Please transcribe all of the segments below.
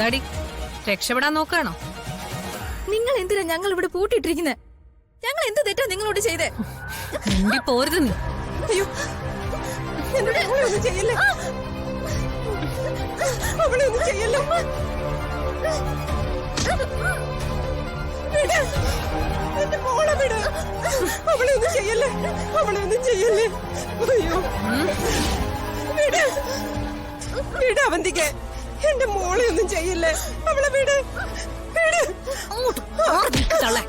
എന്താടി രക്ഷപ്പെടാൻ നോക്കാണോ? നിങ്ങൾ എന്തിനാ ഞങ്ങൾ ഇവിടെ പൂട്ടിയിട്ടിരിക്കുന്നത്? ഞങ്ങൾ എന്ത് തെറ്റാ നിങ്ങളോട് ചെയ്തേ? മിണ്ടി പോരുത് നീ. അയ്യോ, എന്റെ മോളെ ഒന്നും ചെയ്യല്ലേ, അവളെ ഒന്നും ചെയ്യല്ലേ. വിട്, എന്റെ മോളെ വിട്, അവളെ ഒന്നും ചെയ്യല്ലേ, അവളെ ഒന്നും ചെയ്യല്ലേ. അയ്യോ, വിട്, വിട് അവന്തിക്ക്, എന്റെ മോളെ ഒന്നും ചെയ്യല്ലേ, അവളെ വിട്, വിട്. അങ്ങോട്ട് മാറി നിൽക്ക് തള്ളേ.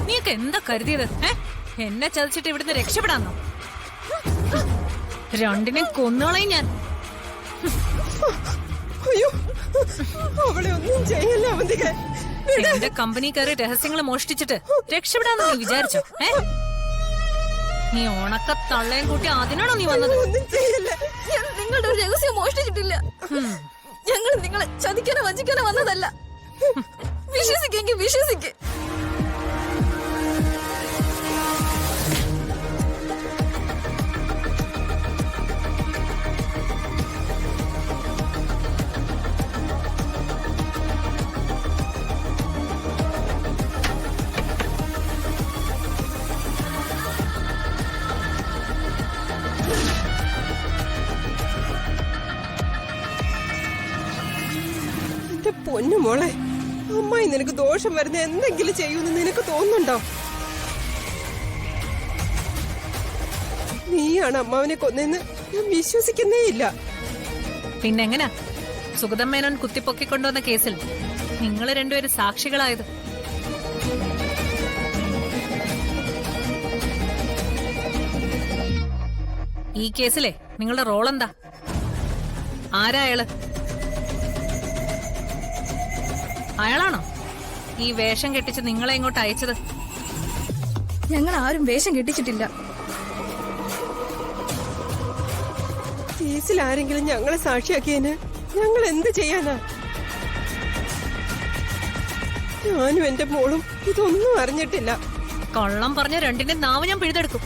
നീയൊക്കെ എന്താ കരുതിയത്? എന്നെ ചതിച്ചിട്ട് ഇവിടുന്ന് രക്ഷപ്പെടാന്നോ? രണ്ടിനെ കൊന്നുകളയും ഞാൻ. അയ്യോ, അവളെ ഒന്നും ചെയ്യല്ലേ അവന്തിക്ക്. എന്റെ കമ്പനി കയറി രഹസ്യങ്ങൾ മോഷ്ടിച്ചിട്ട് രക്ഷപ്പെടാന്ന് നീ വിചാരിച്ചോ? നീ ഉണക്ക തള്ളയും കൂട്ടി അതിനാണോ നീ വന്നത്? ഒന്നും ചെയ്യല്ലേ. ഞാൻ നിങ്ങളുടെ ഒരു രഹസ്യം മോഷ്ടിച്ചിട്ടില്ല. ഞങ്ങൾ നിങ്ങളെ ചതിക്കാനോ വഞ്ചിക്കാനോ വന്നതല്ല. വിശ്വസിക്കെങ്കിൽ വിശ്വസിക്ക്. എന്റെ പൊന്നു മോളെ, അമ്മായി നിനക്ക് ദോഷം വരുന്ന എന്തെങ്കിലും ചെയ്യുമെന്ന് നിനക്ക് തോന്നുന്നുണ്ടോ? നീയാണ് അമ്മാവനെ കൊന്നെന്ന് ഞാൻ വിശ്വസിക്കുന്നേ ഇല്ല. പിന്നെങ്ങനാ സുഗതം മേനോൻ കുത്തിപ്പൊക്കിക്കൊണ്ടുവന്ന കേസിൽ നിങ്ങൾ രണ്ടുപേരും സാക്ഷികളായത്? ഈ കേസിലെ നിങ്ങളുടെ റോൾ എന്താ? ആരാ അയാള്? അയാളാണോ ഈ വേഷം കെട്ടിച്ച് നിങ്ങളെ ഇങ്ങോട്ട് അയച്ചത്? ഞങ്ങൾ ആരും വേഷം കെട്ടിച്ചിട്ടില്ല. കേസിൽ ആരെങ്കിലും ഞങ്ങളെ സാക്ഷിയാക്കിയതിന് ഞങ്ങൾ എന്ത് ചെയ്യാനാ? ഞാനും എന്റെ മോളും ഇതൊന്നും അറിഞ്ഞിട്ടില്ല. കള്ളം പറഞ്ഞ രണ്ടിന്റെ നാവ് ഞാൻ പിഴുതെടുക്കും.